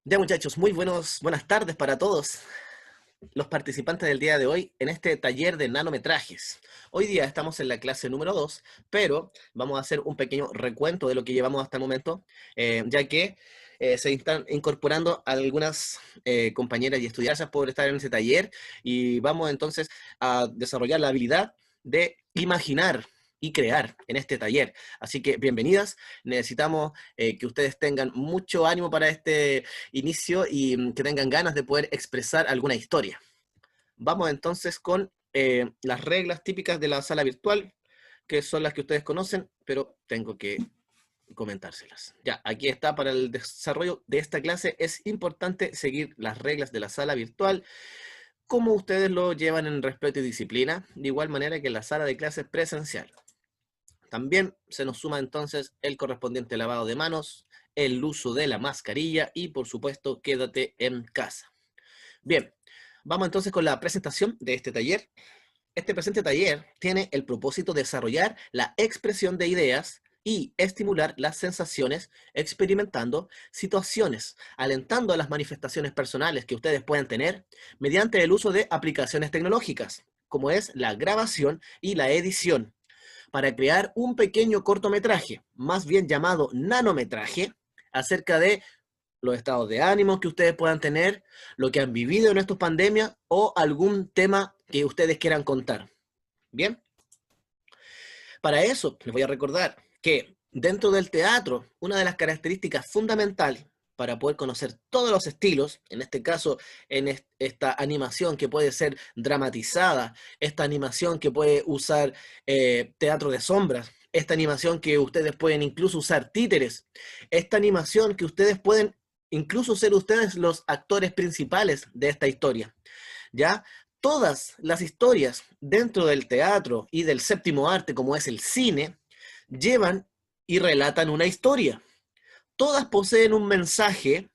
Ya muchachos, buenas tardes para todos los participantes del día de hoy en este taller de nanometrajes. Hoy día estamos en la clase número 2, pero vamos a hacer un pequeño recuento de lo que llevamos hasta el momento, ya que se están incorporando algunas compañeras y estudiantes por estar en ese taller y vamos entonces a desarrollar la habilidad de imaginar y crear en este taller. Así que bienvenidas, necesitamos que ustedes tengan mucho ánimo para este inicio y que tengan ganas de poder expresar alguna historia. Vamos entonces con las reglas típicas de la sala virtual, que son las que ustedes conocen, pero tengo que comentárselas. Ya, aquí está para el desarrollo de esta clase. Es importante seguir las reglas de la sala virtual, como ustedes lo llevan en respeto y disciplina, de igual manera que en la sala de clases presencial. También se nos suma entonces el correspondiente lavado de manos, el uso de la mascarilla y, por supuesto, quédate en casa. Bien, vamos entonces con la presentación de este taller. Este presente taller tiene el propósito de desarrollar la expresión de ideas y estimular las sensaciones experimentando situaciones, alentando a las manifestaciones personales que ustedes puedan tener mediante el uso de aplicaciones tecnológicas, como es la grabación y la edición, para crear un pequeño cortometraje, más bien llamado nanometraje, acerca de los estados de ánimo que ustedes puedan tener, lo que han vivido en estas pandemias o algún tema que ustedes quieran contar. Bien, para eso les voy a recordar que dentro del teatro, una de las características fundamentales para poder conocer todos los estilos, en este caso, en esta animación que puede ser dramatizada, esta animación que puede usar teatro de sombras, esta animación que ustedes pueden incluso usar títeres, esta animación que ustedes pueden incluso ser ustedes los actores principales de esta historia, ¿ya? Todas las historias dentro del teatro y del séptimo arte, como es el cine, llevan y relatan una historia. Todas poseen un mensaje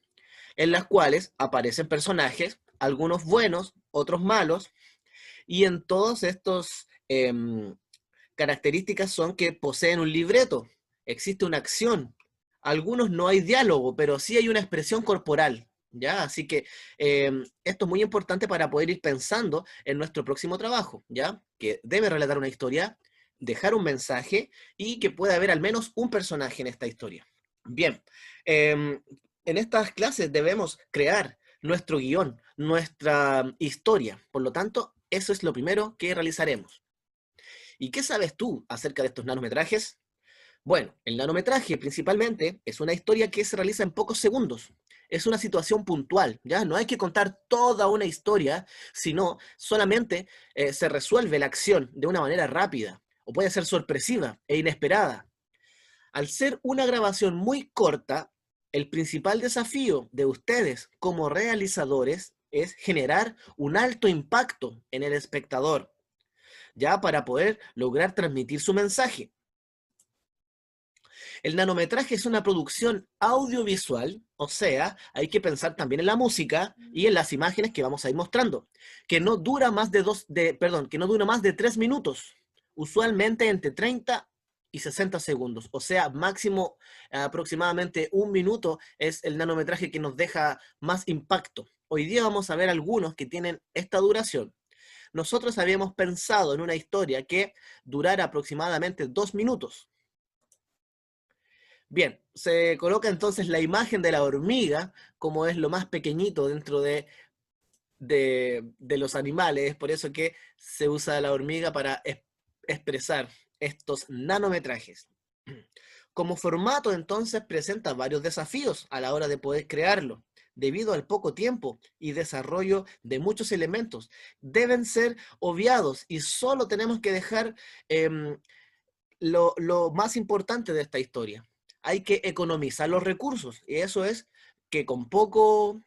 en las cuales aparecen personajes, algunos buenos, otros malos, y en todos estos características son que poseen un libreto, existe una acción. Algunos no hay diálogo, pero sí hay una expresión corporal, ¿ya? Así que esto es muy importante para poder ir pensando en nuestro próximo trabajo, ¿ya? Que debe relatar una historia, dejar un mensaje y que pueda haber al menos un personaje en esta historia. Bien, en estas clases debemos crear nuestro guión, nuestra historia. Por lo tanto, eso es lo primero que realizaremos. ¿Y qué sabes tú acerca de estos nanometrajes? Bueno, el nanometraje principalmente es una historia que se realiza en pocos segundos. Es una situación puntual, ¿ya? No hay que contar toda una historia, sino solamente se resuelve la acción de una manera rápida, o puede ser sorpresiva e inesperada. Al ser una grabación muy corta, el principal desafío de ustedes como realizadores es generar un alto impacto en el espectador, ya para poder lograr transmitir su mensaje. El nanometraje es una producción audiovisual, o sea, hay que pensar también en la música y en las imágenes que vamos a ir mostrando, que no dura más que no dura más de 3 minutos, usualmente entre 30 y 60 segundos, o sea, máximo aproximadamente un minuto es el nanometraje que nos deja más impacto. Hoy día vamos a ver algunos que tienen esta duración. Nosotros habíamos pensado en una historia que durara aproximadamente 2 minutos. Bien, se coloca entonces la imagen de la hormiga, como es lo más pequeñito dentro de los animales, es por eso que se usa la hormiga para expresar estos nanometrajes. Como formato, entonces, presenta varios desafíos a la hora de poder crearlo, debido al poco tiempo y desarrollo de muchos elementos. Deben ser obviados y solo tenemos que dejar lo más importante de esta historia. Hay que economizar los recursos y eso es que con poco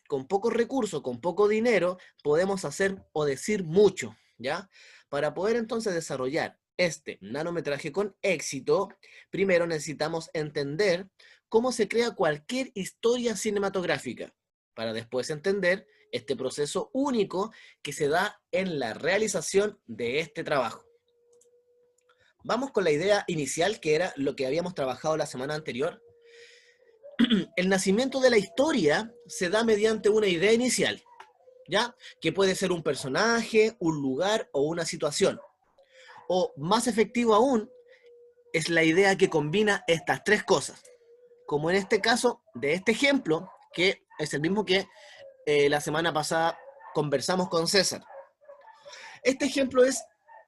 recursos, con poco dinero, podemos hacer o decir mucho, ¿ya? Para poder entonces desarrollar este nanometraje con éxito, primero necesitamos entender cómo se crea cualquier historia cinematográfica, para después entender este proceso único que se da en la realización de este trabajo. Vamos con la idea inicial, que era lo que habíamos trabajado la semana anterior. el nacimiento de la historia se da mediante una idea inicial, ¿ya? Que puede ser un personaje, un lugar o una situación. O más efectivo aún, es la idea que combina estas tres cosas. Como en este caso de este ejemplo, que es el mismo que la semana pasada conversamos con César. Este ejemplo es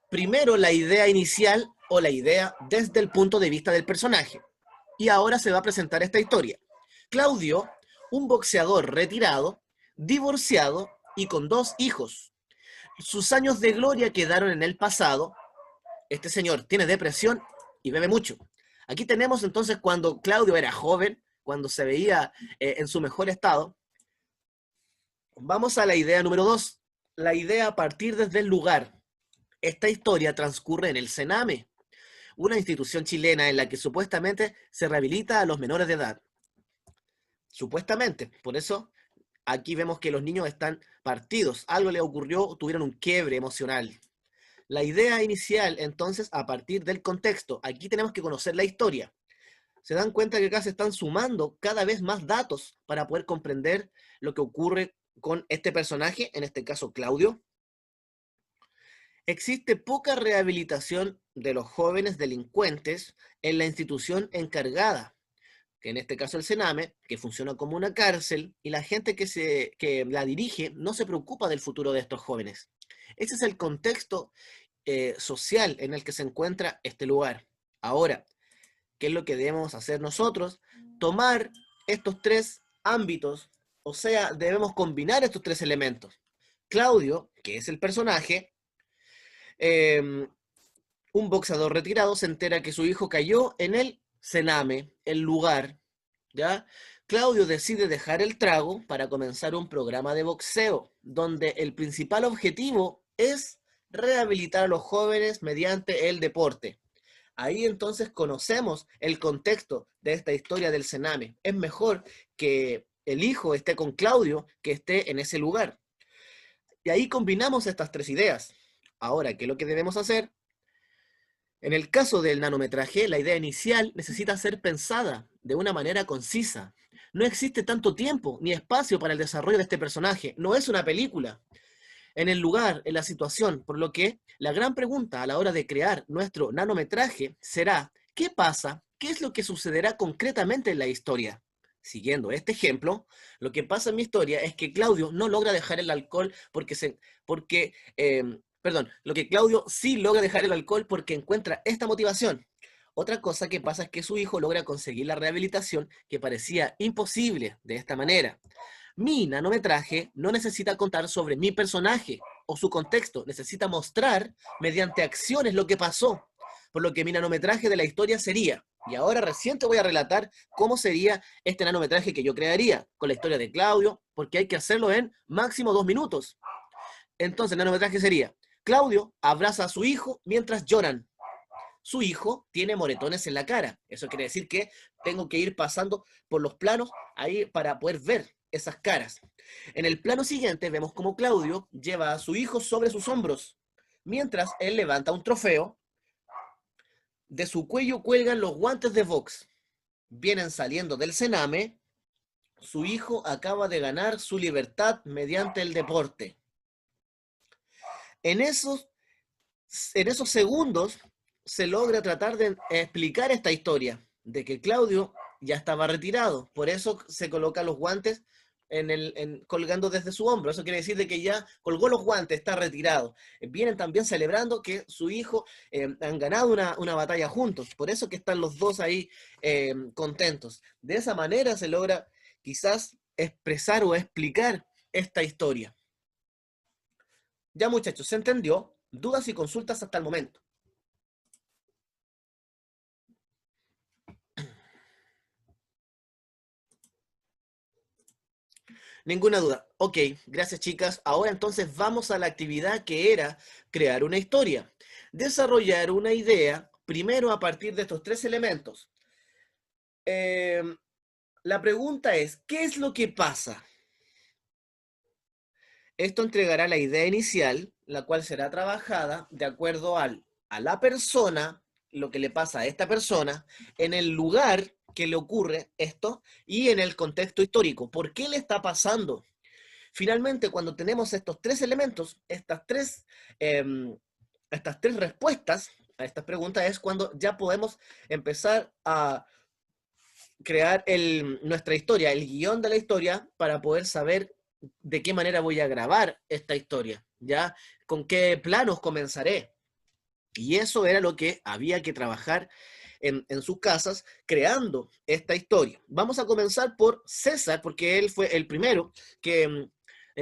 primero la idea inicial o la idea desde el punto de vista del personaje. Y ahora se va a presentar esta historia. Claudio, un boxeador retirado, divorciado y con 2 hijos. Sus años de gloria quedaron en el pasado. Este señor tiene depresión y bebe mucho. Aquí tenemos entonces cuando Claudio era joven, cuando se veía en su mejor estado. Vamos a la idea número 2. La idea a partir desde el lugar. Esta historia transcurre en el Sename, una institución chilena en la que supuestamente se rehabilita a los menores de edad. Supuestamente, por eso aquí vemos que los niños están partidos, algo les ocurrió, tuvieron un quiebre emocional. La idea inicial, entonces, a partir del contexto, aquí tenemos que conocer la historia. Se dan cuenta que acá se están sumando cada vez más datos para poder comprender lo que ocurre con este personaje, en este caso Claudio. Existe poca rehabilitación de los jóvenes delincuentes en la institución encargada, que en este caso el Sename, que funciona como una cárcel, y la gente que la dirige no se preocupa del futuro de estos jóvenes. Ese es el contexto social en el que se encuentra este lugar. Ahora, ¿qué es lo que debemos hacer nosotros? Tomar estos 3 ámbitos, o sea, debemos combinar estos 3 elementos. Claudio, que es el personaje, eh, un boxeador retirado se entera que su hijo cayó en el Sename, el lugar, ¿ya? Claudio decide dejar el trago para comenzar un programa de boxeo, donde el principal objetivo es rehabilitar a los jóvenes mediante el deporte. Ahí entonces conocemos el contexto de esta historia del Sename. Es mejor que el hijo esté con Claudio que esté en ese lugar. Y ahí combinamos estas 3 ideas. Ahora, ¿qué es lo que debemos hacer? En el caso del nanometraje, la idea inicial necesita ser pensada de una manera concisa. No existe tanto tiempo ni espacio para el desarrollo de este personaje. No es una película. En el lugar, en la situación, por lo que la gran pregunta a la hora de crear nuestro nanometraje será, ¿qué pasa? ¿Qué es lo que sucederá concretamente en la historia? Siguiendo este ejemplo, lo que pasa en mi historia es que Claudio no logra dejar el alcohol lo que Claudio sí logra dejar el alcohol porque encuentra esta motivación. Otra cosa que pasa es que su hijo logra conseguir la rehabilitación que parecía imposible de esta manera. Mi nanometraje no necesita contar sobre mi personaje o su contexto, necesita mostrar mediante acciones lo que pasó. Por lo que mi nanometraje de la historia sería, y ahora recién te voy a relatar cómo sería este nanometraje que yo crearía con la historia de Claudio, porque hay que hacerlo en máximo 2 minutos. Entonces el nanometraje sería, Claudio abraza a su hijo mientras lloran. Su hijo tiene moretones en la cara. Eso quiere decir que tengo que ir pasando por los planos ahí para poder ver esas caras. En el plano siguiente vemos cómo Claudio lleva a su hijo sobre sus hombros, mientras él levanta un trofeo. De su cuello cuelgan los guantes de box. Vienen saliendo del Sename. Su hijo acaba de ganar su libertad mediante el deporte. En esos, en esos segundos se logra tratar de explicar esta historia, de que Claudio ya estaba retirado, por eso se colocan los guantes colgando desde su hombro. Eso quiere decir de que ya colgó los guantes, está retirado. Vienen también celebrando que su hijo han ganado una batalla juntos, por eso que están los dos ahí contentos. De esa manera se logra quizás expresar o explicar esta historia. Ya muchachos, ¿se entendió? ¿Dudas y consultas hasta el momento? Ninguna duda. Ok, gracias chicas. Ahora entonces vamos a la actividad que era crear una historia. Desarrollar una idea, primero a partir de estos 3 elementos. La pregunta es, ¿qué es lo que pasa? Esto entregará la idea inicial, la cual será trabajada de acuerdo a la persona, lo que le pasa a esta persona, en el lugar que le ocurre esto y en el contexto histórico. ¿Por qué le está pasando? Finalmente, cuando tenemos estos tres elementos, estas tres respuestas a estas preguntas, es cuando ya podemos empezar a crear nuestra historia, el guión de la historia, para poder saber de qué manera voy a grabar esta historia, ¿ya? ¿Con qué planos comenzaré? Y eso era lo que había que trabajar en sus casas creando esta historia. Vamos a comenzar por César, porque él fue el primero que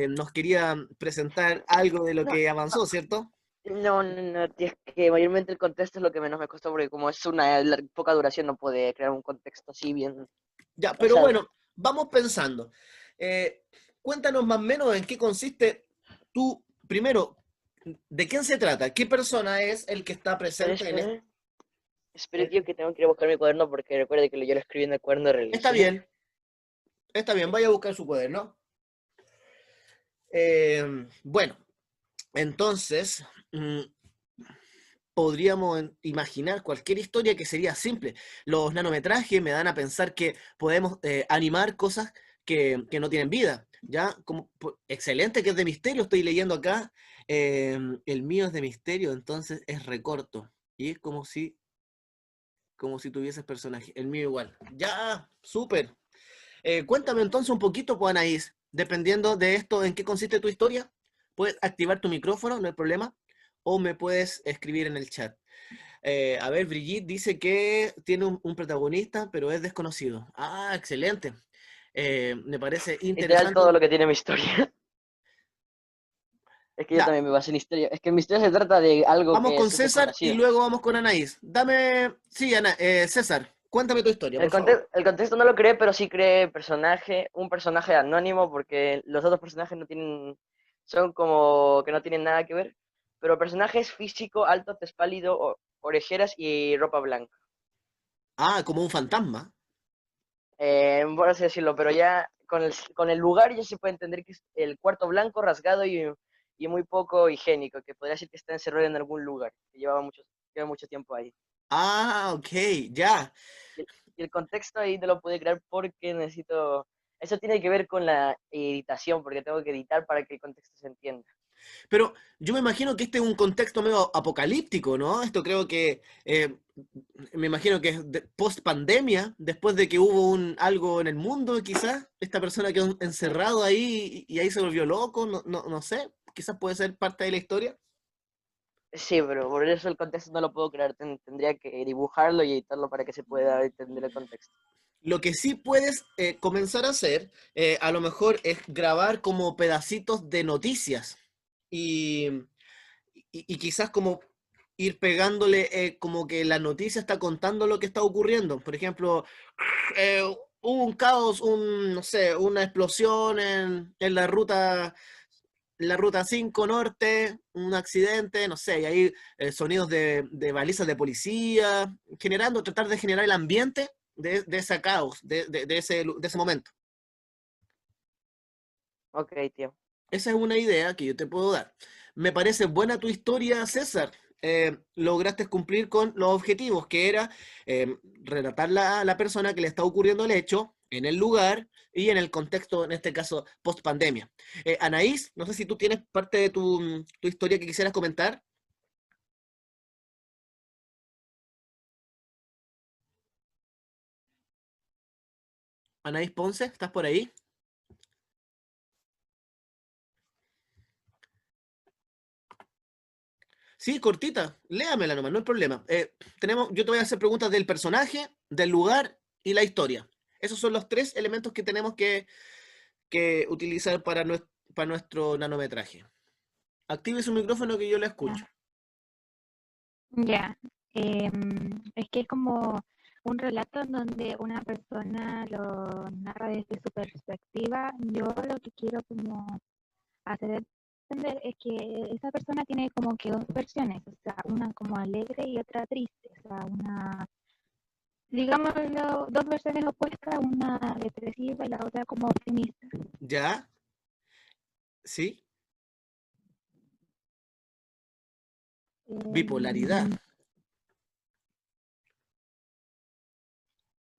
nos quería presentar algo de lo No, que avanzó, ¿cierto? no, tío, es que mayormente el contexto es lo que menos me costó, porque como es una poca duración, no puede crear un contexto así bien Ya, pero basado. bueno, vamos pensando. Eh, Cuéntanos más o menos en qué consiste tú, primero, ¿de quién se trata? ¿Qué persona es el que está Espera, presente en esto? espera. Espera, tío, que tengo que ir a buscar mi cuaderno porque recuerde que yo lo escribí en el cuaderno de Está religiones. está bien, vaya a buscar su cuaderno. Bueno, entonces, podríamos imaginar cualquier historia que sería simple. Los nanometrajes me dan a pensar que podemos animar cosas que no tienen vida, ¿ya? Como, excelente que es de misterio, estoy leyendo acá. El mío es de misterio, entonces es recorto. Y es como si tuvieses personaje. El mío igual. Ya, súper. Cuéntame entonces un poquito, pues Anaís, dependiendo de esto, en qué consiste tu historia, puedes activar tu micrófono, no hay problema, o me puedes escribir en el chat. A ver, Brigitte dice que tiene un protagonista, pero es desconocido. Ah, excelente. Me parece Literal interesante. todo lo que tiene mi historia. Es que yo Ya, también me basé en historia. Es que mi historia se trata de algo vamos que con es César y desconocido. luego vamos con Anaís. Dame, sí, César, cuéntame tu historia, por favor. El contexto no lo creé, pero sí creé un personaje anónimo, porque los otros personajes no tienen, son como que no tienen nada que ver. Pero el personaje es físico, alto, tez pálido, orejeras y ropa blanca. Ah, como un fantasma. Por así decirlo, pero ya con el lugar ya se puede entender que es el cuarto blanco, rasgado y muy poco higiénico, que podría decir que está encerrado en algún lugar, que lleva mucho tiempo ahí. Ah, ok, ya. Y el contexto ahí no lo pude crear porque necesito... Eso tiene que ver con la editación, porque tengo que editar para que el contexto se entienda. Pero yo me imagino que este es un contexto medio apocalíptico, ¿no? Esto creo que, me imagino que es post pandemia, después de que hubo algo en el mundo, quizás, esta persona quedó encerrado ahí y ahí se volvió loco, no sé, quizás puede ser parte de la historia. Sí, pero por eso el contexto no lo puedo crear. Tendría que dibujarlo y editarlo para que se pueda entender el contexto. Lo que sí puedes comenzar a hacer, a lo mejor, es grabar como pedacitos de noticias y, y quizás como ir pegándole como que la noticia está contando lo que está ocurriendo. Por ejemplo, eh, hubo un caos, no sé, una explosión en la ruta 5 norte, un accidente, no sé, y ahí sonidos de balizas de policía, tratar de generar el ambiente de ese caos, de ese momento. Ok, tío. Esa es una idea que yo te puedo dar. Me parece buena tu historia, César. Lograste cumplir con los objetivos, que era relatar la persona que le está ocurriendo el hecho en el lugar y en el contexto, en este caso, post pandemia. Anaís, no sé si tú tienes parte de tu historia que quisieras comentar. Anaís Ponce, ¿estás por ahí? Sí, cortita, léamela nomás, no hay problema. Yo te voy a hacer preguntas del personaje, del lugar y la historia. Esos son los tres elementos que tenemos que utilizar para nuestro nanometraje. Active su micrófono que yo la escucho. Ya, ya. Es que es como un relato en donde una persona lo narra desde su perspectiva. Yo lo que quiero como hacer entender es que esa persona tiene como que dos versiones, o sea, una como alegre y otra triste, o sea, digámoslo, dos versiones opuestas, una depresiva y la otra como optimista. ¿Ya? ¿Sí? Em, Bipolaridad.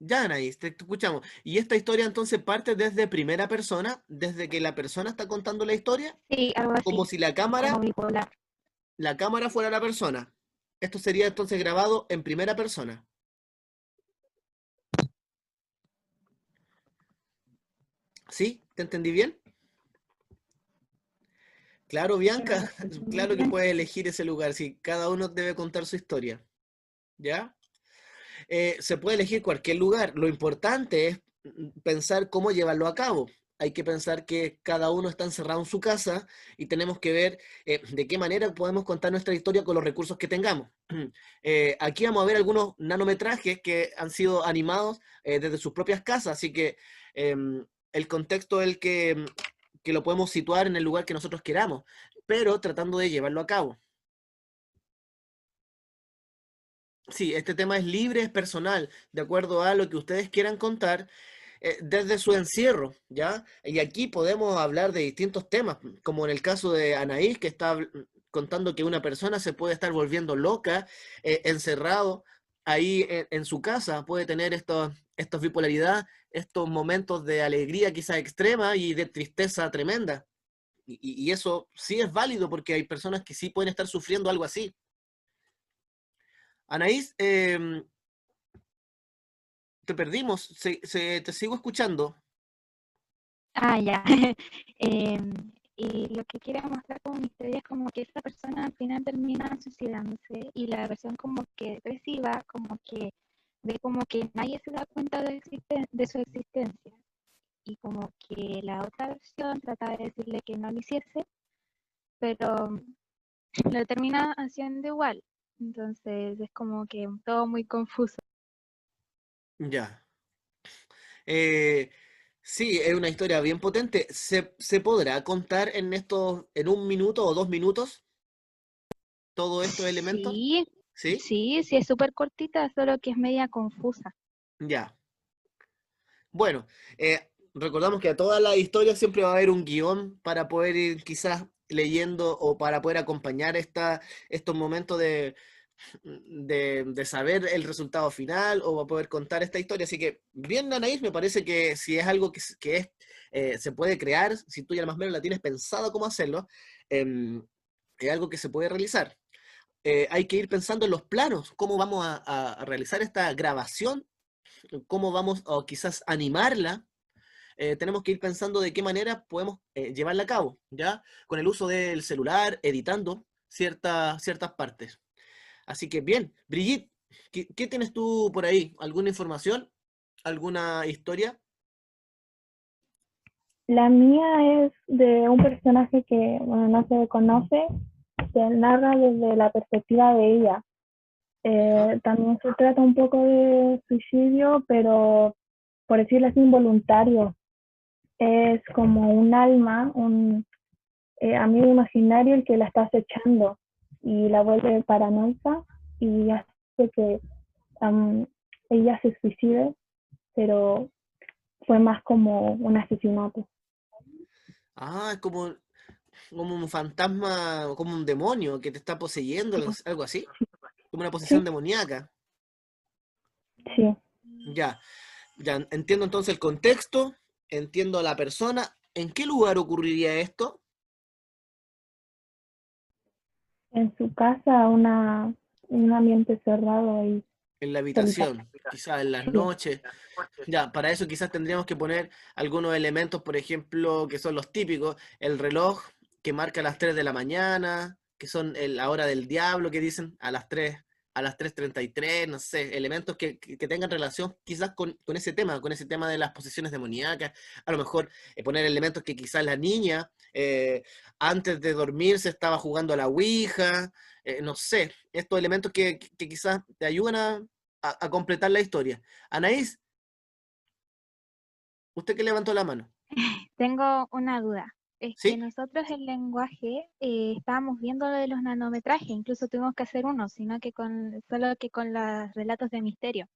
Ya, Anaís, te escuchamos. ¿Y esta historia entonces parte desde primera persona, desde que la persona está contando la historia, Sí, algo como así, si como bipolar. la cámara fuera la persona? Esto sería entonces grabado en primera persona. ¿Sí? ¿Te entendí bien? Claro, Que no lo Bianca, escucho muy claro que bien. puedes elegir ese lugar, si cada uno debe contar su historia, ¿ya? Se puede elegir cualquier lugar. Lo importante es pensar cómo llevarlo a cabo. Hay que pensar que cada uno está encerrado en su casa y tenemos que ver de qué manera podemos contar nuestra historia con los recursos que tengamos. Aquí vamos a ver algunos nanometrajes que han sido animados desde sus propias casas, así que el contexto es el que lo podemos situar en el lugar que nosotros queramos, pero tratando de llevarlo a cabo. Sí, este tema es libre, es personal, de acuerdo a lo que ustedes quieran contar desde su encierro, ¿ya? Y aquí podemos hablar de distintos temas, como en el caso de Anaís, que está contando que una persona se puede estar volviendo loca, encerrado ahí en su casa, puede tener estos bipolaridad, estos momentos de alegría quizás extrema y de tristeza tremenda. Y eso sí es válido porque hay personas que sí pueden estar sufriendo algo así. Anaís, te perdimos, te sigo escuchando. Ah, ya. Em, y lo que quiero mostrar con mi historia es como que esta persona al final termina suicidándose y la versión como que depresiva, como que ve como que nadie se da cuenta de su existencia y como que la otra versión trata de decirle que no lo hiciese, pero lo termina haciendo igual. Entonces es como que todo muy confuso. Ya. Eh, sí, es una historia bien potente. ¿Se podrá contar en 1 minuto o 2 minutos, todos estos elementos? Sí, ¿Sí? sí, es súper cortita, solo que es media confusa. Ya. Bueno, recordamos que a toda la historia siempre va a haber un guión para poder ir quizás leyendo o para poder acompañar estos momentos de saber el resultado final o va a poder contar esta historia. Así que, bien, Anaís, me parece que si es algo se puede crear, si tú ya más o menos la tienes pensado cómo hacerlo, em, es algo que se puede realizar. Hay que ir pensando en los planos, cómo vamos a realizar esta grabación, cómo vamos o quizás animarla. Tenemos que ir pensando de qué manera podemos llevarla a cabo, ¿ya? Con el uso del celular, editando ciertas partes. Así que bien, Brigitte, ¿qué tienes tú por ahí? ¿Alguna información? ¿Alguna historia? La mía es de un personaje que, bueno, no se conoce, se narra desde la perspectiva de ella. ¿Ya? También se trata un poco de suicidio, pero por decirlo así, involuntario. Es como un alma, un amigo imaginario el que la está acechando y la vuelve paranoica y hace que um, ella se suicide, pero fue más como un asesinato. Ah, es como un fantasma, como un demonio que te está poseyendo, Sí, algo así. Como una posesión sí, demoníaca. sí. Ya, ya entiendo entonces el contexto, entiendo a la persona. ¿En qué lugar ocurriría esto? En su casa un ambiente cerrado y En la solitario. habitación, quizás en las Sí, noches. Ya, para eso quizás tendríamos que poner algunos elementos, por ejemplo, que son los típicos, el reloj que marca las 3 de la mañana, que son la hora del diablo que dicen a las 3:33, no sé, elementos que tengan relación quizás con ese tema de las posesiones demoníacas, a lo mejor poner elementos que quizás la niña antes de dormir se estaba jugando a la Ouija, no sé, estos elementos que quizás te ayudan a completar la historia. Anaís, usted que levantó la mano, Tengo una duda. Es que ¿sí? nosotros el lenguaje estábamos viendo lo de los nanometrajes, incluso tuvimos que hacer uno, solo que con los relatos de misterio.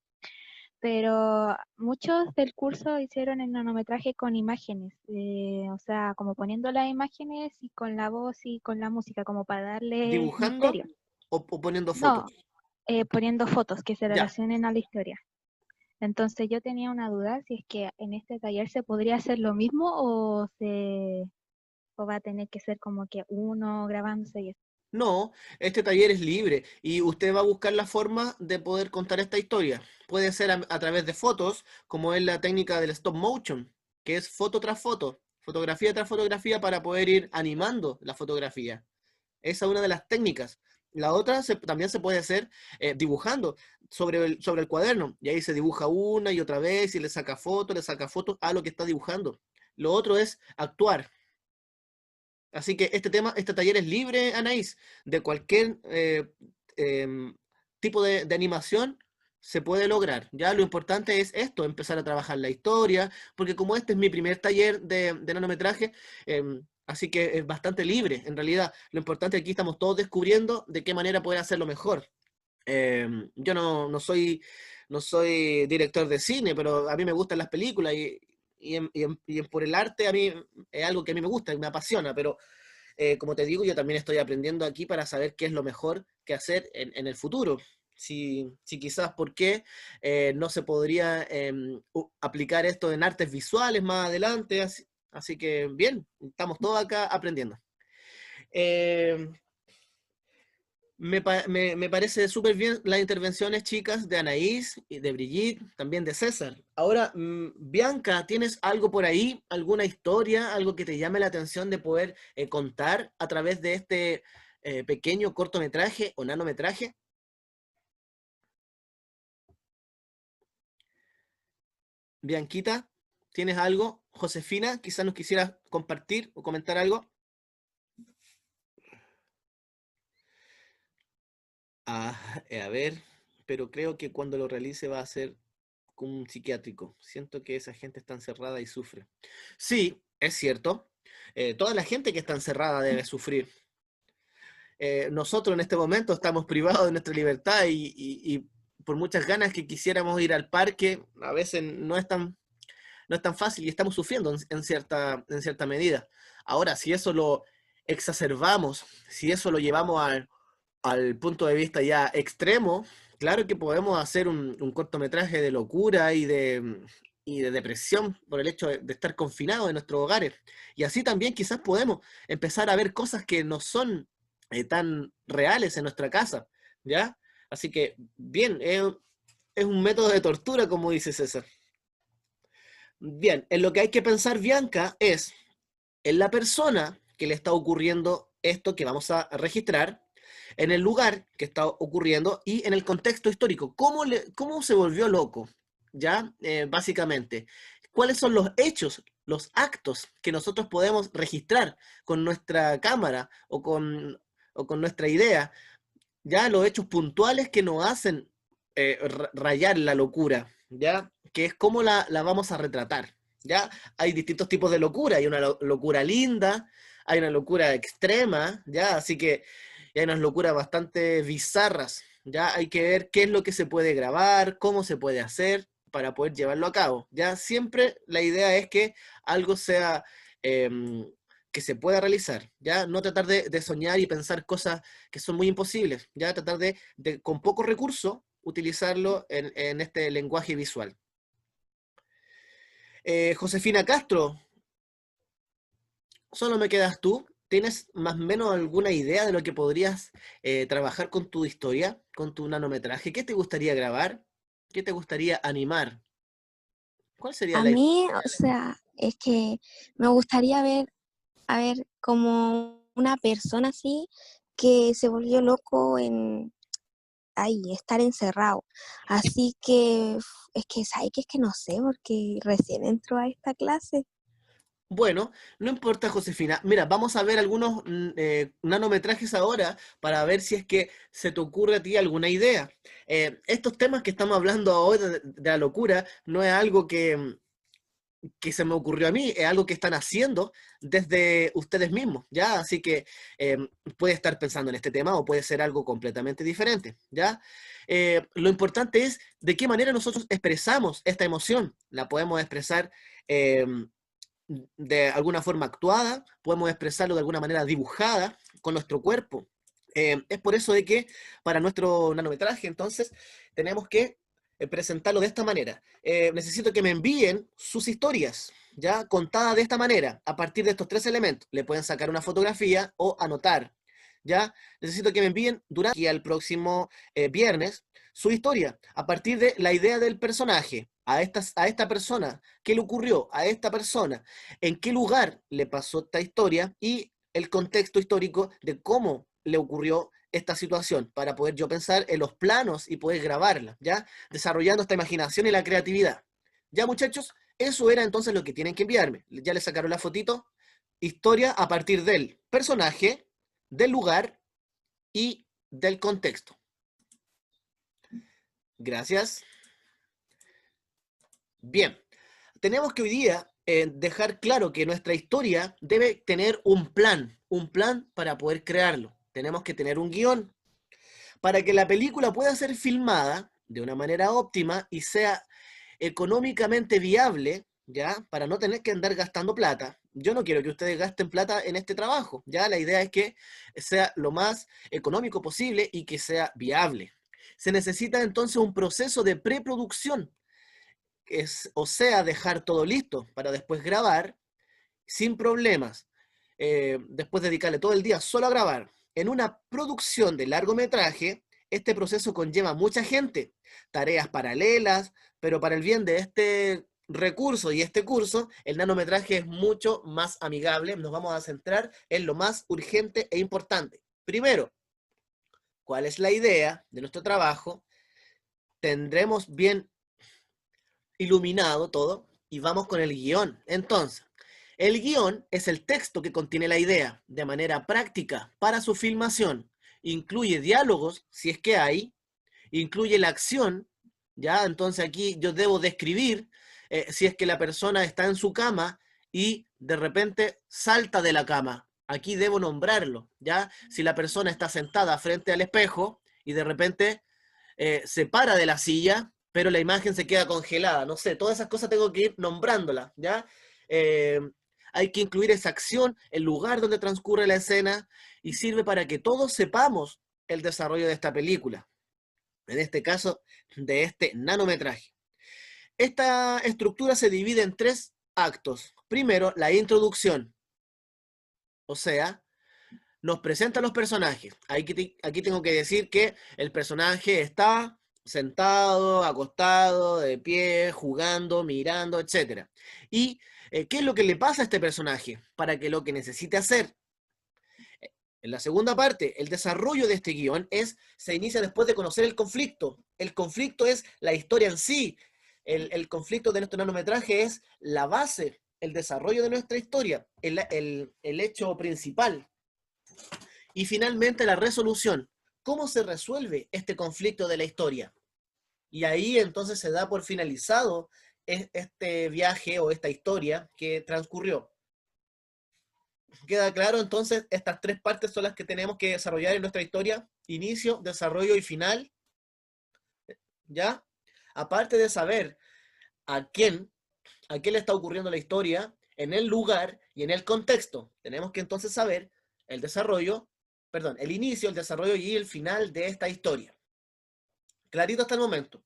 Pero muchos del curso hicieron el nanometraje con imágenes, o sea, como poniendo las imágenes y con la voz y con la música, como para darle ¿Dibujando misterio. o poniendo fotos? No, poniendo fotos que se Ya, relacionen a la historia. Entonces yo tenía una duda si es que en este taller se podría hacer lo mismo o va a tener que ser como que uno grabándose y eso. No, este taller es libre y usted va a buscar la forma de poder contar esta historia. Puede ser a través de fotos, como es la técnica del stop motion, que es foto tras foto, fotografía tras fotografía para poder ir animando la fotografía. Esa es una de las técnicas. La otra también se puede hacer dibujando sobre el cuaderno. Y ahí se dibuja una y otra vez y le saca fotos a lo que está dibujando. Lo otro es actuar. Así que este taller es libre, Anaís, de cualquier tipo de animación se puede lograr. Ya lo importante es esto, empezar a trabajar la historia, porque como este es mi primer taller de nanometraje, así que es bastante libre. En realidad, lo importante aquí estamos todos descubriendo de qué manera poder hacerlo mejor. Yo no soy director de cine, pero a mí me gustan las películas y por el arte a mí es algo que a mí me gusta y me apasiona, pero como te digo, yo también estoy aprendiendo aquí para saber qué es lo mejor que hacer en el futuro. Si quizás por qué no se podría aplicar esto en artes visuales más adelante. Así que bien, estamos todos acá aprendiendo. Eh, me parece súper bien las intervenciones, chicas, de Anaís, y de Brigitte, también de César. Ahora, Bianca, ¿tienes algo por ahí? ¿Alguna historia? ¿Algo que te llame la atención de poder contar a través de este pequeño cortometraje o nanometraje? Bianquita, ¿tienes algo? Josefina, quizás nos quisieras compartir o comentar algo. A ver, pero creo que cuando lo realice va a ser como un psiquiátrico. Siento que esa gente está encerrada y sufre. Sí, es cierto. Toda la gente que está encerrada debe sufrir. Nosotros en este momento estamos privados de nuestra libertad y por muchas ganas que quisiéramos ir al parque, a veces no es tan fácil y estamos sufriendo en cierta medida. Ahora, si eso lo exacerbamos, si eso lo llevamos al punto de vista ya extremo, claro que podemos hacer un cortometraje de locura y de depresión por el hecho de estar confinados en nuestros hogares. Y así también quizás podemos empezar a ver cosas que no son tan reales en nuestra casa, ¿ya? Así que, bien, es un método de tortura, como dice César. Bien, en lo que hay que pensar, Bianca, es en la persona que le está ocurriendo esto que vamos a registrar, en el lugar que está ocurriendo y en el contexto histórico. ¿Cómo se volvió loco? ¿Ya? Básicamente, ¿cuáles son los hechos, los actos que nosotros podemos registrar con nuestra cámara o con nuestra idea? ¿Ya? Los hechos puntuales que nos hacen rayar la locura, ¿ya? Que es cómo la vamos a retratar, ¿ya? Hay distintos tipos de locura, hay una locura linda, hay una locura extrema, ¿ya? Así que hay unas locuras bastante bizarras, ¿ya? Hay que ver qué es lo que se puede grabar, cómo se puede hacer para poder llevarlo a cabo, ¿ya? Siempre la idea es que algo sea... que se pueda realizar, ¿ya? No tratar de soñar y pensar cosas que son muy imposibles, ya tratar con poco recurso utilizarlo en este lenguaje visual. Josefina Castro, solo me quedas tú. ¿Tienes más o menos alguna idea de lo que podrías trabajar con tu historia, con tu nanometraje? ¿Qué te gustaría grabar? ¿Qué te gustaría animar? ¿Cuál sería A la idea? mí, o sea, es que me gustaría ver, a ver, como una persona así que se volvió loco en ahí, estar encerrado. Así que es que, ¿sabes qué? Es que no sé, porque recién entro a esta clase. Bueno, no importa, Josefina. Mira, vamos a ver algunos nanometrajes ahora para ver si es que se te ocurre a ti alguna idea. Estos temas que estamos hablando hoy de la locura no es algo que se me ocurrió a mí, es algo que están haciendo desde ustedes mismos, ¿ya? Así que eh, puede estar pensando en este tema o puede ser algo completamente diferente, ¿ya? Lo importante es de qué manera nosotros expresamos esta emoción. La podemos expresar eh, de alguna forma actuada, podemos expresarlo de alguna manera dibujada con nuestro cuerpo. Es por eso de que para nuestro nanometraje, entonces, tenemos que presentarlo de esta manera. Necesito que me envíen sus historias, ya contadas de esta manera, a partir de estos 3 elementos. Le pueden sacar una fotografía o anotar, ¿ya? Necesito que me envíen durante y al próximo viernes su historia, a partir de la idea del personaje, a esta persona, qué le ocurrió a esta persona, en qué lugar le pasó esta historia y el contexto histórico de cómo le ocurrió esta situación, para poder yo pensar en los planos y poder grabarla, ¿ya? Desarrollando esta imaginación y la creatividad. ¿Ya, muchachos? Eso era entonces lo que tienen que enviarme. Ya les sacaron la fotito. Historia a partir del personaje, del lugar y del contexto. Gracias. Bien, tenemos que hoy día dejar claro que nuestra historia debe tener un plan para poder crearlo. Tenemos que tener un guión para que la película pueda ser filmada de una manera óptima y sea económicamente viable, ¿ya? Para no tener que andar gastando plata. Yo no quiero que ustedes gasten plata en este trabajo, ¿ya? La idea es que sea lo más económico posible y que sea viable. Se necesita entonces un proceso de preproducción, o sea, dejar todo listo para después grabar sin problemas. Después dedicarle todo el día solo a grabar. En una producción de largometraje, este proceso conlleva mucha gente, tareas paralelas, pero para el bien de este recurso y este curso, el nanometraje es mucho más amigable. Nos vamos a centrar en lo más urgente e importante. Primero, ¿cuál es la idea de nuestro trabajo? Tendremos bien iluminado todo y vamos con el guión. Entonces, el guión es el texto que contiene la idea de manera práctica para su filmación. Incluye diálogos, si es que hay, incluye la acción, ¿ya? Entonces aquí yo debo describir si es que la persona está en su cama y de repente salta de la cama. Aquí debo nombrarlo, ¿ya? Si la persona está sentada frente al espejo y de repente se para de la silla, pero la imagen se queda congelada. No sé, todas esas cosas tengo que ir nombrándolas, ¿ya? Eh, hay que incluir esa acción, el lugar donde transcurre la escena, y sirve para que todos sepamos el desarrollo de esta película. En este caso, de este nanometraje. Esta estructura se divide en 3 actos. Primero, la introducción. O sea, nos presenta los personajes. Aquí tengo que decir que el personaje está sentado, acostado, de pie, jugando, mirando, etc. ¿Y qué es lo que le pasa a este personaje? Para que lo que necesite hacer. En la segunda parte, el desarrollo de este guión se inicia después de conocer el conflicto. El conflicto es la historia en sí. El conflicto de nuestro nanometraje es la base, el desarrollo de nuestra historia, el hecho principal. Y finalmente la resolución. ¿Cómo se resuelve este conflicto de la historia? Y ahí entonces se da por finalizado este viaje o esta historia que transcurrió. ¿Queda claro? Entonces, estas 3 partes son las que tenemos que desarrollar en nuestra historia: inicio, desarrollo y final. ¿Ya? Aparte de saber a quién le está ocurriendo la historia, en el lugar y en el contexto, tenemos que entonces saber el desarrollo, perdón, el inicio, el desarrollo y el final de esta historia. Clarito hasta el momento.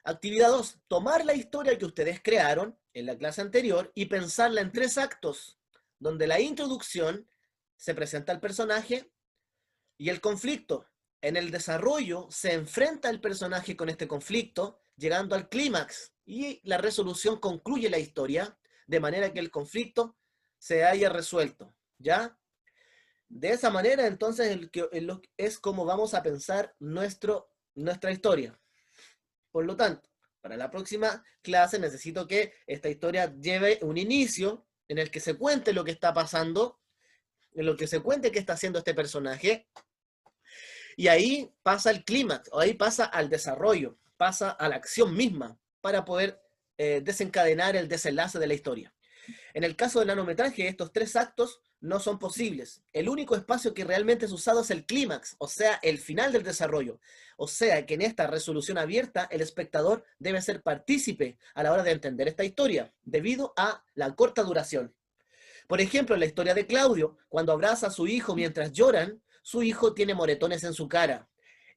Actividad 2. Tomar la historia que ustedes crearon en la clase anterior y pensarla en 3 actos, donde la introducción se presenta al personaje y el conflicto. En el desarrollo se enfrenta el personaje con este conflicto, llegando al clímax, y la resolución concluye la historia de manera que el conflicto se haya resuelto, ¿ya? De esa manera, entonces, es como vamos a pensar nuestra historia. Por lo tanto, para la próxima clase necesito que esta historia lleve un inicio en el que se cuente lo que está pasando, en lo que se cuente qué está haciendo este personaje, y ahí pasa el clímax, o ahí pasa al desarrollo, pasa a la acción misma, para poder desencadenar el desenlace de la historia. En el caso del nanometraje, estos 3 actos no son posibles. El único espacio que realmente es usado es el clímax, o sea, el final del desarrollo. O sea, que en esta resolución abierta, el espectador debe ser partícipe a la hora de entender esta historia, debido a la corta duración. Por ejemplo, en la historia de Claudio, cuando abraza a su hijo mientras lloran, su hijo tiene moretones en su cara.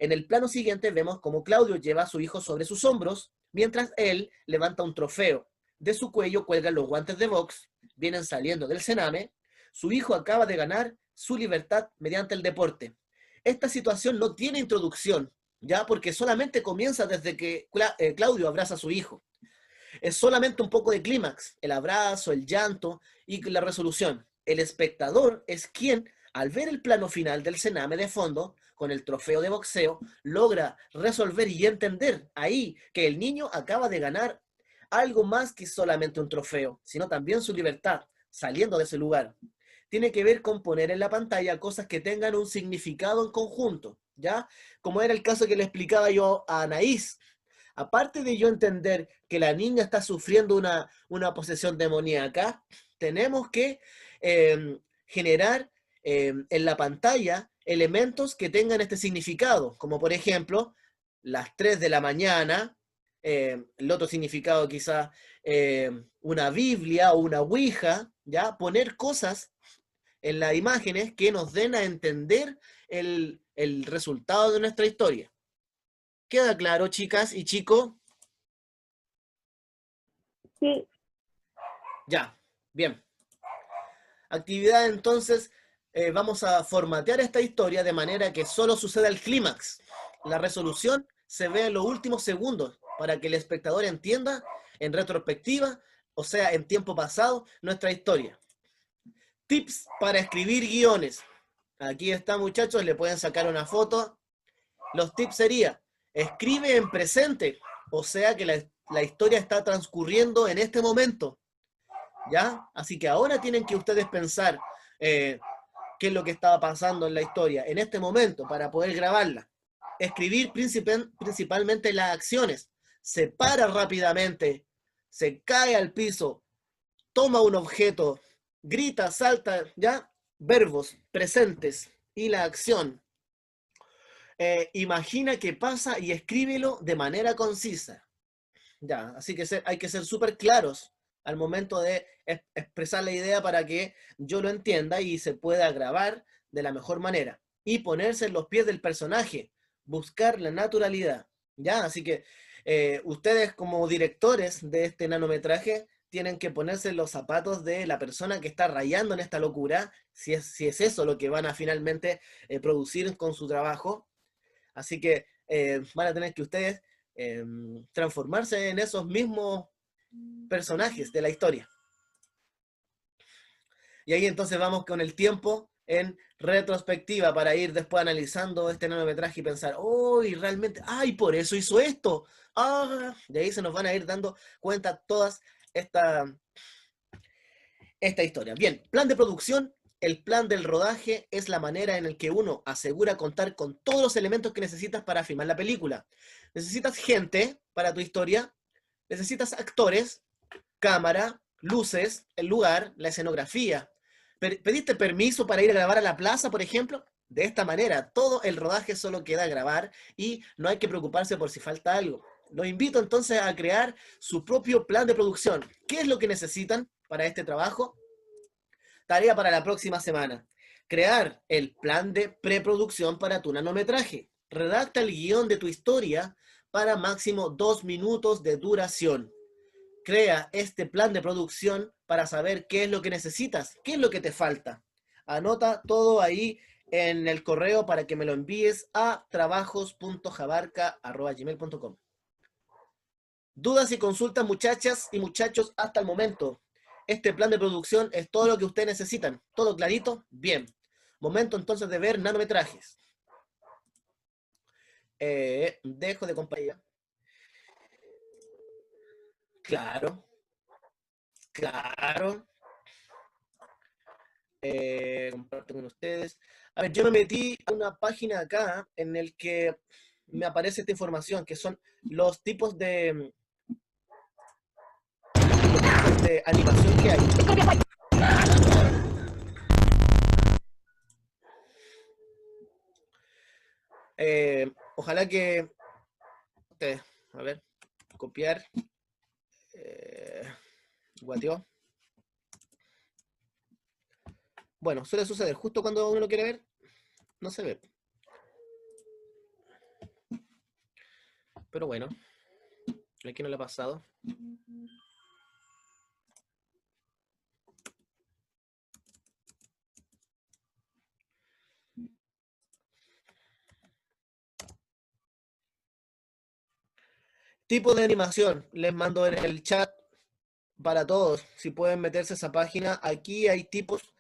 En el plano siguiente vemos cómo Claudio lleva a su hijo sobre sus hombros, mientras él levanta un trofeo. De su cuello cuelgan los guantes de box, vienen saliendo del cename. Su hijo acaba de ganar su libertad mediante el deporte. Esta situación no tiene introducción, ya porque solamente comienza desde que Claudio abraza a su hijo. Es solamente un poco de clímax, el abrazo, el llanto y la resolución. El espectador es quien, al ver el plano final del cename de fondo, con el trofeo de boxeo, logra resolver y entender ahí que el niño acaba de ganar algo más que solamente un trofeo, sino también su libertad, saliendo de ese lugar. Tiene que ver con poner en la pantalla cosas que tengan un significado en conjunto, ¿ya? Como era el caso que le explicaba yo a Anaís. Aparte de yo entender que la niña está sufriendo una posesión demoníaca, tenemos que generar en la pantalla elementos que tengan este significado, como por ejemplo, las 3 de la mañana, el otro significado quizá una Biblia o una Ouija, ¿ya? Poner cosas en las imágenes que nos den a entender el resultado de nuestra historia. ¿Queda claro, chicas y chicos? Sí, Ya, bien. Actividad entonces, vamos a formatear esta historia de manera que solo suceda el clímax. La resolución se ve en los últimos segundos para que el espectador entienda en retrospectiva, o sea, en tiempo pasado, nuestra historia. Tips para escribir guiones. Aquí está, muchachos, le pueden sacar una foto. Los tips sería, escribe en presente, o sea que la historia está transcurriendo en este momento, ¿ya? Así que ahora tienen que ustedes pensar qué es lo que estaba pasando en la historia, en este momento, para poder grabarla. Escribir principalmente las acciones. Se para rápidamente, se cae al piso, toma un objeto, grita, salta, ¿ya? Verbos presentes y la acción. Imagina qué pasa y escríbelo de manera concisa. Ya, así que hay que ser súper claros al momento de expresar la idea para que yo lo entienda y se pueda grabar de la mejor manera. Y ponerse en los pies del personaje, buscar la naturalidad. Ya, así que ustedes como directores de este nanometraje tienen que ponerse en los zapatos de la persona que está rayando en esta locura, si es eso lo que van a finalmente producir con su trabajo. Así que van a tener que ustedes transformarse en esos mismos personajes de la historia. Y ahí entonces vamos con el tiempo en retrospectiva para ir después analizando este nanometraje y pensar, oh, y realmente, ay, por eso hizo esto. Ah, de ahí se nos van a ir dando cuenta todas esta historia. Bien, plan de producción. El plan del rodaje es la manera en la que uno asegura contar con todos los elementos que necesitas para filmar la película. Necesitas gente para tu historia, necesitas actores, cámara, luces, el lugar, la escenografía. ¿Pediste permiso para ir a grabar a la plaza, por ejemplo? De esta manera, todo el rodaje solo queda grabar y no hay que preocuparse por si falta algo. Los invito entonces a crear su propio plan de producción. ¿Qué es lo que necesitan para este trabajo? Tarea para la próxima semana. Crear el plan de preproducción para tu nanometraje. Redacta el guión de tu historia para máximo 2 minutos de duración. Crea este plan de producción para saber qué es lo que necesitas, qué es lo que te falta. Anota todo ahí en el correo para que me lo envíes a trabajos.jabarca@gmail.com. Dudas y consultas, muchachas y muchachos, hasta el momento. Este plan de producción es todo lo que ustedes necesitan. ¿Todo clarito? Bien. Momento entonces de ver nanometrajes. Dejo de compartir. Claro, claro. Comparto con ustedes. A ver, yo me metí a una página acá en el que me aparece esta información, que son los tipos de animación que hay. Ojalá que... a ver, copiar. Guateó. Bueno, suele suceder. Justo cuando uno lo quiere ver, no se ve. Pero bueno, aquí no le ha pasado. Tipo de animación, les mando en el chat para todos. Si pueden meterse a esa página, aquí hay tipos,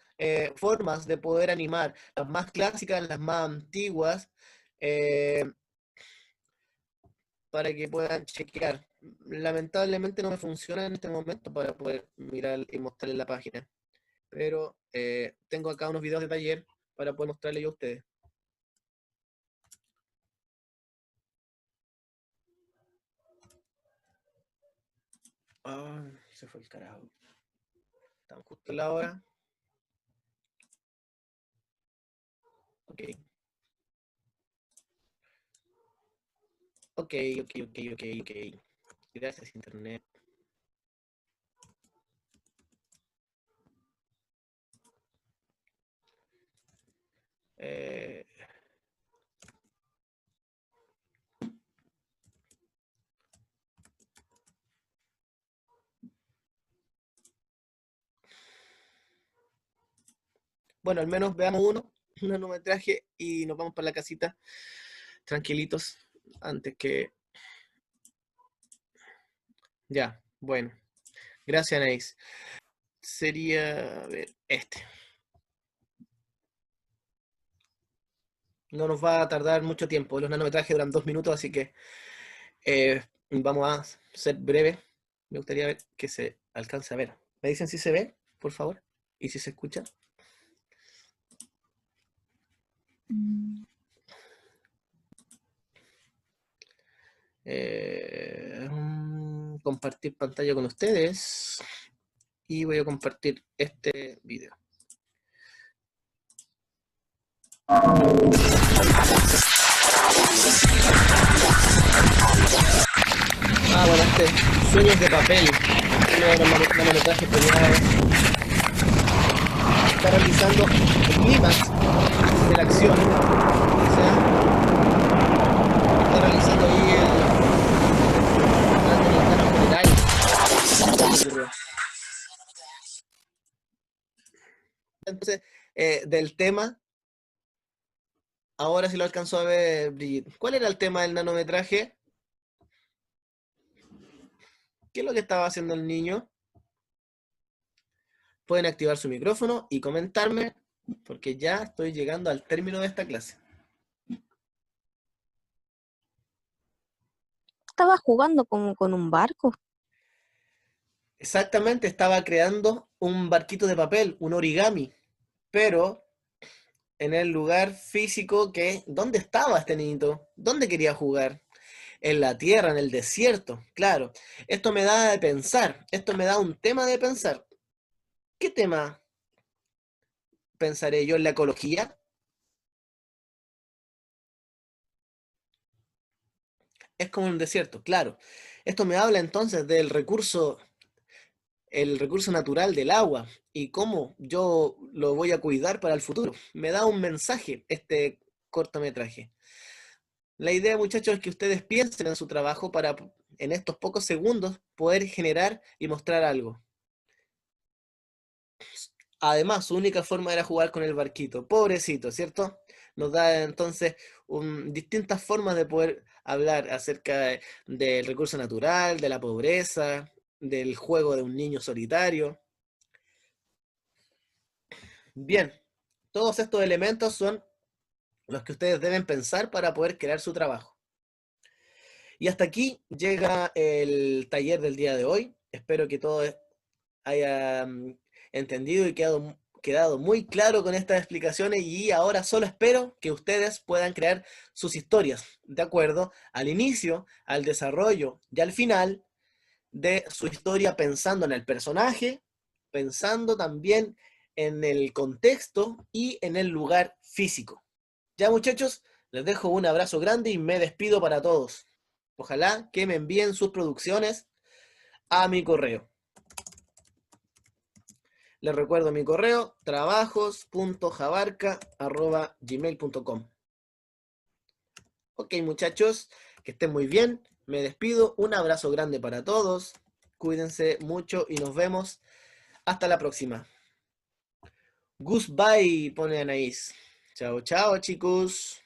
formas de poder animar. Las más clásicas, las más antiguas, eh, para que puedan chequear. Lamentablemente no me funciona en este momento para poder mirar y mostrarles la página. Pero tengo acá unos videos de taller para poder mostrarles yo a ustedes. Ah, se fue el carajo. Estamos justo a la hora. Ok. Ok. Gracias, Internet. Eh, bueno, al menos veamos un nanometraje y nos vamos para la casita tranquilitos antes que... Ya, bueno. Gracias, Anaís. Sería, a ver, este. No nos va a tardar mucho tiempo. Los nanometrajes duran 2 minutos, así que vamos a ser breve. Me gustaría ver que se alcance a ver. ¿Me dicen si se ve, por favor? ¿Y si se escucha? Compartir pantalla con ustedes. Y voy a compartir este video. Bueno, Sueños de papel, uno de los nanometrajes premiados. Está realizando el clímax de la acción. O sea, está realizando ahí el plano general. Entonces, del tema, ahora sí lo alcanzó a ver Brigitte. ¿Cuál era el tema del nanometraje? ¿Qué es lo que estaba haciendo el niño? Pueden activar su micrófono y comentarme, porque ya estoy llegando al término de esta clase. Estaba jugando como con un barco. Exactamente, estaba creando un barquito de papel, un origami, pero en el lugar físico que... ¿Dónde estaba este niñito? ¿Dónde quería jugar? En la tierra, en el desierto, claro. Esto me da de pensar, esto me da un tema de pensar. ¿Qué tema pensaré yo? ¿En la ecología? Es como un desierto, claro. Esto me habla entonces del recurso, el recurso natural del agua y cómo yo lo voy a cuidar para el futuro. Me da un mensaje este cortometraje. La idea, muchachos, es que ustedes piensen en su trabajo para, en estos pocos segundos, poder generar y mostrar algo. Además, su única forma era jugar con el barquito. Pobrecito, ¿cierto? Nos da entonces distintas formas de poder hablar acerca del recurso natural, de la pobreza, del juego de un niño solitario. Bien, todos estos elementos son los que ustedes deben pensar para poder crear su trabajo. Y hasta aquí llega el taller del día de hoy. Espero que todos hayan entendido y quedado muy claro con estas explicaciones, y ahora solo espero que ustedes puedan crear sus historias de acuerdo al inicio, al desarrollo y al final de su historia, pensando en el personaje, pensando también en el contexto y en el lugar físico. Ya, muchachos, les dejo un abrazo grande y me despido para todos. Ojalá que me envíen sus producciones a mi correo. Les recuerdo mi correo, trabajos.jabarca@gmail.com. Ok, muchachos, que estén muy bien Me despido, un abrazo grande para todos, cuídense mucho y nos vemos hasta la próxima. Goodbye, pone Anaís. Chao, chao, chicos.